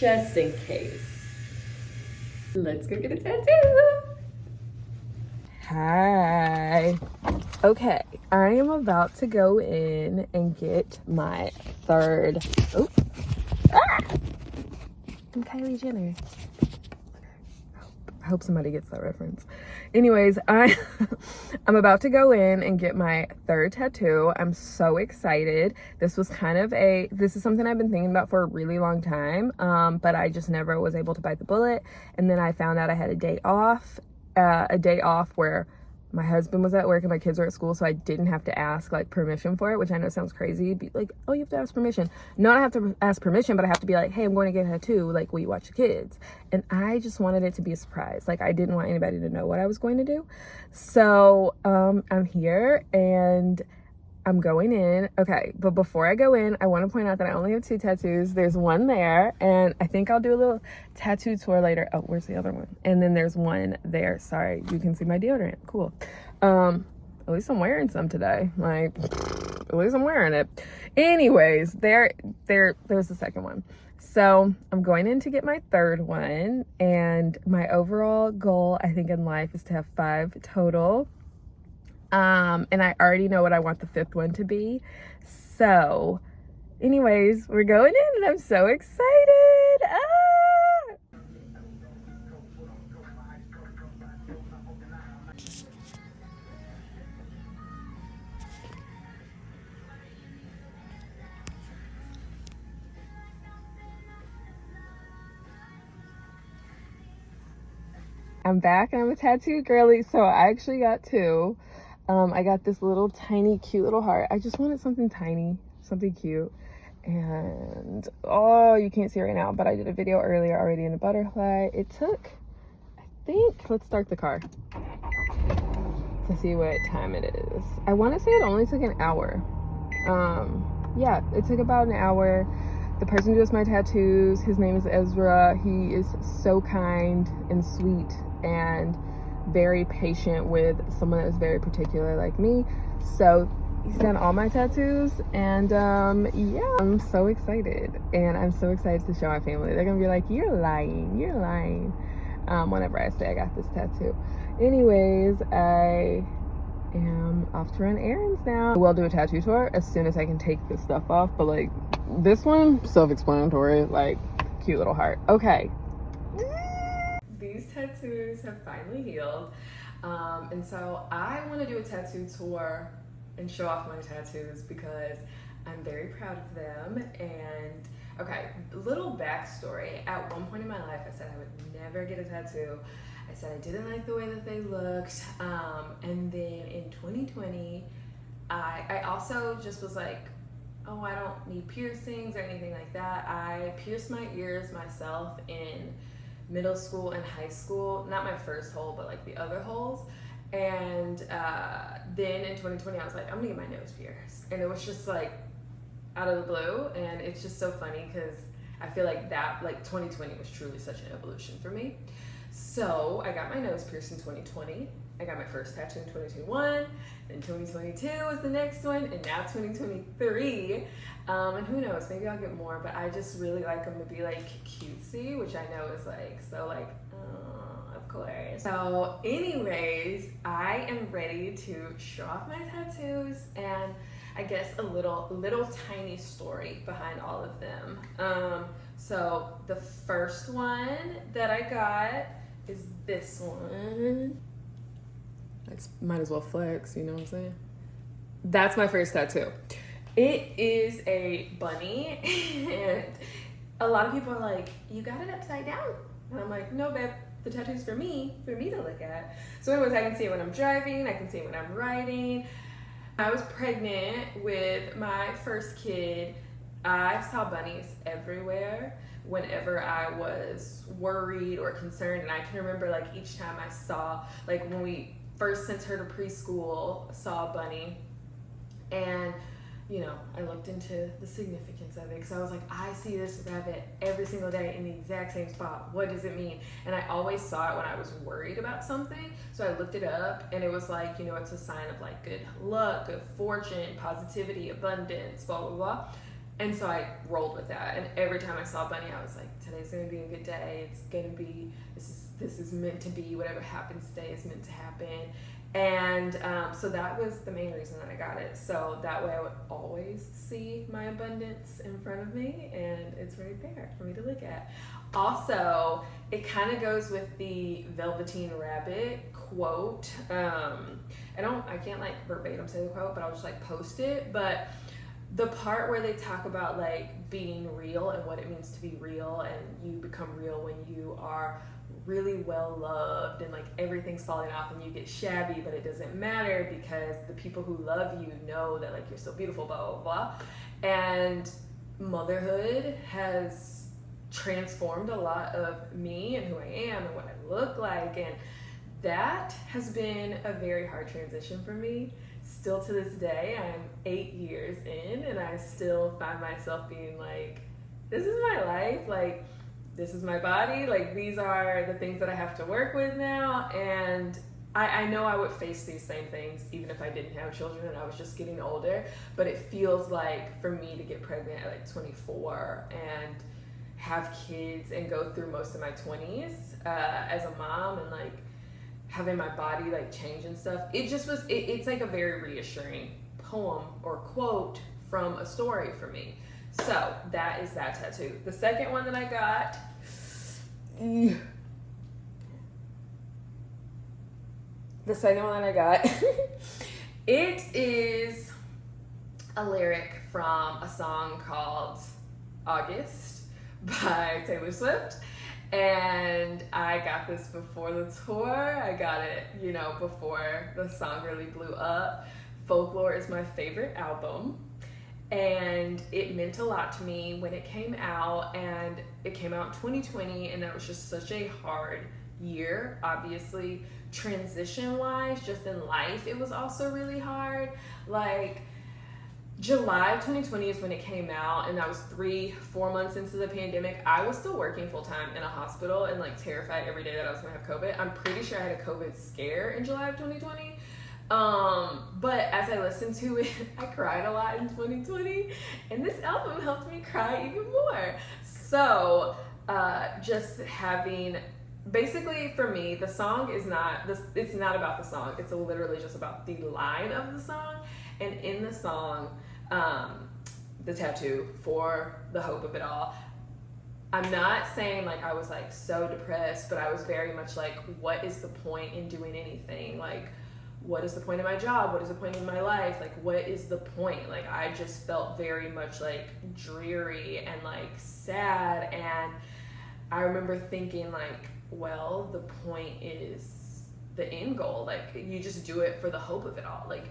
just in case. Let's go get a tattoo. Hi. Okay, I am about to go in and get my third. Oh, I'm Kylie Jenner. I hope somebody gets that reference. Anyways, I'm about to go in and get my third tattoo. I'm so excited. This is something I've been thinking about for a really long time, but I just never was able to bite the bullet. And then I found out I had a day off where my husband was at work and my kids were at school, so I didn't have to ask like permission for it, which I know sounds crazy. Be like, oh, you have to ask permission. No, I don't have to ask permission, but I have to be like, hey, I'm going to get a tattoo. Like, will you watch the kids? And I just wanted it to be a surprise. Like, I didn't want anybody to know what I was going to do. So I'm here and I'm going in. Okay, but before I go in, I want to point out that I only have 2 tattoos. There's one there, and I think I'll do a little tattoo tour later. Oh, where's the other one? And then there's one there. Sorry, you can see my deodorant. Cool. At least I'm wearing some today. Like, at least I'm wearing it. Anyways, there's the second one. So I'm going in to get my third one, and my overall goal, I think, in life is to have 5 total. And I already know what I want the 5th one to be. So anyways, we're going in and I'm so excited. I'm back and I'm a tattoo girly, so I actually got 2. I got this little tiny cute little heart. I just wanted something tiny, something cute. And oh, you can't see it right now, but I did a video earlier already in a butterfly. It took, I think, let's start the car to see what time it is. I want to say it only took an hour. Yeah, it took about an hour. The person who does my tattoos, his name is Ezra. He is so kind and sweet and very patient with someone that is very particular like me. So he's done all my tattoos, and yeah, I'm so excited, and I'm so excited to show my family. They're gonna be like, you're lying whenever I say I got this tattoo. Anyways, I am off to run errands now. We'll do a tattoo tour as soon as I can take this stuff off, but like this one, self-explanatory, like cute little heart. Okay, these tattoos have finally healed, and so I want to do a tattoo tour and show off my tattoos because I'm very proud of them. And okay, little backstory. At one point in my life, I said I would never get a tattoo. I said I didn't like the way that they looked, and then in 2020, I also just was like, oh, I don't need piercings or anything like that. I pierced my ears myself in middle school and high school. Not my first hole, but like the other holes. And then in 2020, I was like, I'm gonna get my nose pierced. And it was just like out of the blue. And it's just so funny because I feel like that, like 2020 was truly such an evolution for me. So I got my nose pierced in 2020. I got my first tattoo in 2021. Then 2022 was the next one. And now 2023. And who knows, maybe I'll get more. But I just really like them to be like cutesy, which I know is like, so like, of course. So anyways, I am ready to show off my tattoos and I guess a little tiny story behind all of them. So the first one that I got is this one. I might as well flex, you know what I'm saying? That's my first tattoo. It is a bunny, and a lot of people are like, you got it upside down. And I'm like, no, babe, the tattoo's for me to look at. So anyways, I can see it when I'm driving, I can see it when I'm riding. I was pregnant with my first kid. I saw bunnies everywhere whenever I was worried or concerned. And I can remember like each time I saw, like when we first sent her to preschool, saw a bunny, and you know, I looked into the significance of it because I was like, I see this rabbit every single day in the exact same spot. What does it mean? And I always saw it when I was worried about something. So I looked it up and it was like, you know, it's a sign of like good luck, good fortune, positivity, abundance, blah, blah, blah. And so I rolled with that. And every time I saw Bunny, I was like, today's gonna be a good day. It's gonna be, this is meant to be. Whatever happens today is meant to happen. And so that was the main reason that I got it. So that way I would always see my abundance in front of me, and it's right there for me to look at. Also, it kind of goes with the Velveteen Rabbit quote. I can't like verbatim say the quote, but I'll just like post it. But the part where they talk about like being real and what it means to be real, and you become real when you are really well loved and like everything's falling off and you get shabby, but it doesn't matter because the people who love you know that like you're so beautiful, blah blah blah. And motherhood has transformed a lot of me and who I am and what I look like, and that has been a very hard transition for me. Still to this day, I'm 8 years in, and I still find myself being like, this is my life, like this is my body, like these are the things that I have to work with now. And I know I would face these same things even if I didn't have children and I was just getting older, but it feels like for me to get pregnant at like 24 and have kids and go through most of my 20s as a mom and like having my body like change and stuff, it's like a very reassuring poem or quote from a story for me. So that is that tattoo. The second one that I got, it is a lyric from a song called August by Taylor Swift. And I got this before the tour. I got it, before the song really blew up. Folklore is my favorite album. And it meant a lot to me when it came out, and it came out in 2020, and that was just such a hard year. Obviously, transition-wise, just in life, it was also really hard. Like, July of 2020 is when it came out, and that was 3-4 months into the pandemic. I was still working full-time in a hospital and like terrified every day that I was gonna have COVID. I'm pretty sure I had a COVID scare in July of 2020. But as I listened to it, I cried a lot in 2020, and this album helped me cry even more. So just having, basically for me, the song is not this, it's not about the song, it's literally just about the line of the song. And in the song, the tattoo, for the hope of it all, I'm not saying like I was like so depressed, but I was very much like, what is the point in doing anything? Like, what is the point of my job? What is the point of my life? Like, what is the point? Like, I just felt very much like dreary and like sad. And I remember thinking like, well, the point is the end goal. Like, you just do it for the hope of it all. Like,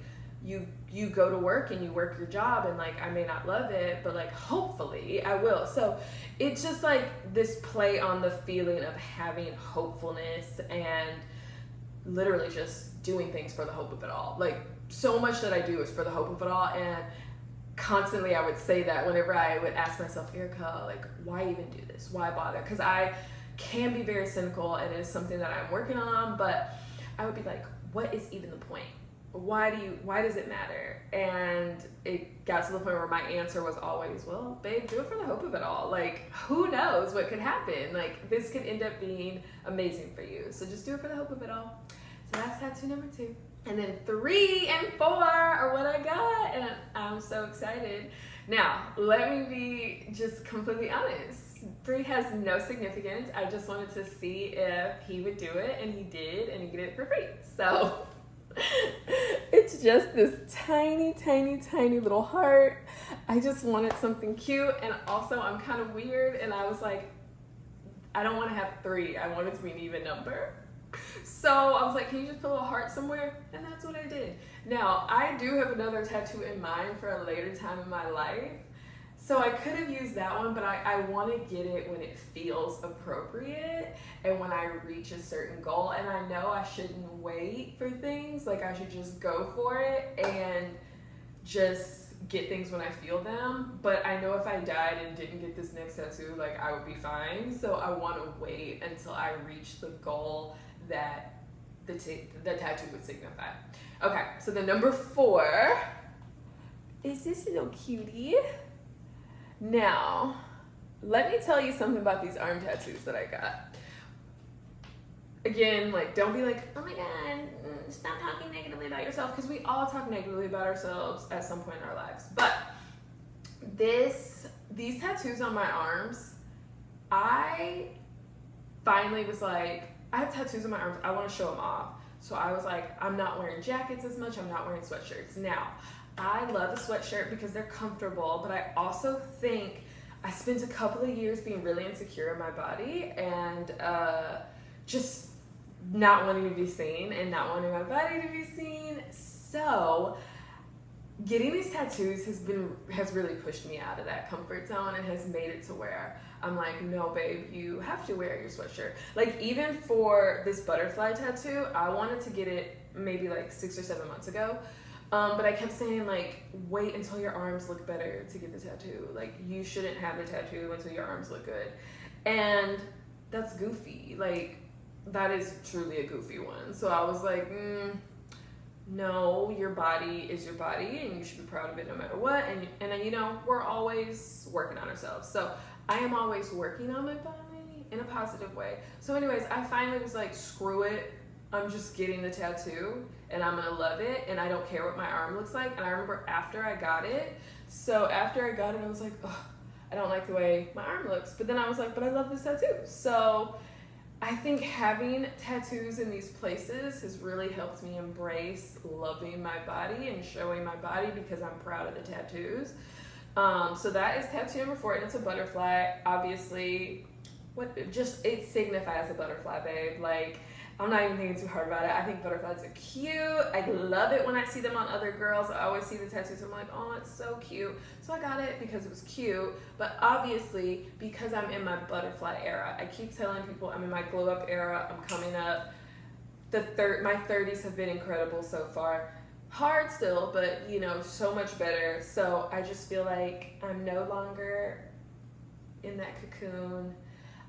you go to work and you work your job, and like I may not love it, but like hopefully I will. So it's just like this play on the feeling of having hopefulness and literally just doing things for the hope of it all. Like, so much that I do is for the hope of it all, and constantly I would say that whenever I would ask myself, Erica, like, why even do this? Why bother? Because I can be very cynical, and it's something that I'm working on, but I would be like, what is even the point? Why does it matter? And it got to the point where my answer was always, well, babe, do it for the hope of it all. Like, who knows what could happen? Like, this could end up being amazing for you. So just do it for the hope of it all. So that's tattoo number 2. And then 3 and 4 are what I got, and I'm so excited. Now, let me be just completely honest. 3 has no significance. I just wanted to see if he would do it, and he did, and he did it for free. So it's just this tiny, tiny, tiny little heart. I just wanted something cute, and also I'm kind of weird, and I was like, I don't want to have 3. I want it to be an even number. So I was like, can you just put a little heart somewhere? And that's what I did. Now, I do have another tattoo in mind for a later time in my life. So I could have used that one, but I want to get it when it feels appropriate and when I reach a certain goal. And I know I shouldn't wait for things. Like, I should just go for it and just get things when I feel them. But I know if I died and didn't get this next tattoo, like, I would be fine. So I want to wait until I reach the goal that the tattoo would signify. Okay, so the number 4 is this little cutie. Now, let me tell you something about these arm tattoos that I got. Again, like, don't be like, oh my god, stop talking negatively about yourself, because we all talk negatively about ourselves at some point in our lives. But these tattoos on my arms, I finally was like, I have tattoos on my arms, I want to show them off. So I was like, I'm not wearing jackets as much, I'm not wearing sweatshirts. Now, I love a sweatshirt because they're comfortable, but I also think I spent a couple of years being really insecure in my body and just not wanting to be seen and not wanting my body to be seen. So getting these tattoos has really pushed me out of that comfort zone and has made it to where I'm like, no babe, you have to wear your sweatshirt. Like, even for this butterfly tattoo, I wanted to get it maybe like 6 or 7 months ago. But I kept saying, like, wait until your arms look better to get the tattoo. Like, you shouldn't have the tattoo until your arms look good. And that's goofy. Like, that is truly a goofy one. So I was like, no, your body is your body and you should be proud of it no matter what. And you know, we're always working on ourselves. So I am always working on my body in a positive way. So anyways, I finally was like, screw it. I'm just getting the tattoo and I'm gonna love it and I don't care what my arm looks like. And I remember after I got it, I was like, oh, I don't like the way my arm looks. But then I was like, but I love this tattoo. So I think having tattoos in these places has really helped me embrace loving my body and showing my body because I'm proud of the tattoos. So that is tattoo number 4, and it's a butterfly. Obviously, it signifies a butterfly, babe. Like, I'm not even thinking too hard about it. I think butterflies are cute. I love it when I see them on other girls. I always see the tattoos. I'm like, oh, it's so cute. So I got it because it was cute. But obviously, because I'm in my butterfly era, I keep telling people I'm in my glow up era. I'm coming up. My 30s have been incredible so far. Hard still, but you know, so much better. So I just feel like I'm no longer in that cocoon.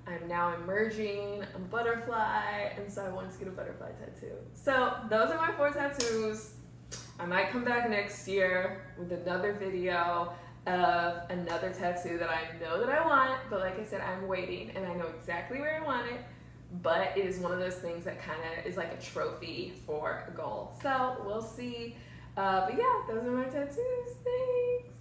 I'm now emerging, I'm a butterfly, and so I wanted to get a butterfly tattoo. So those are my 4 tattoos. I might come back next year with another video of another tattoo that I know that I want, but like I said, I'm waiting and I know exactly where I want it, but it is one of those things that kind of is like a trophy for a goal. So we'll see. But yeah, those are my tattoos. Thanks.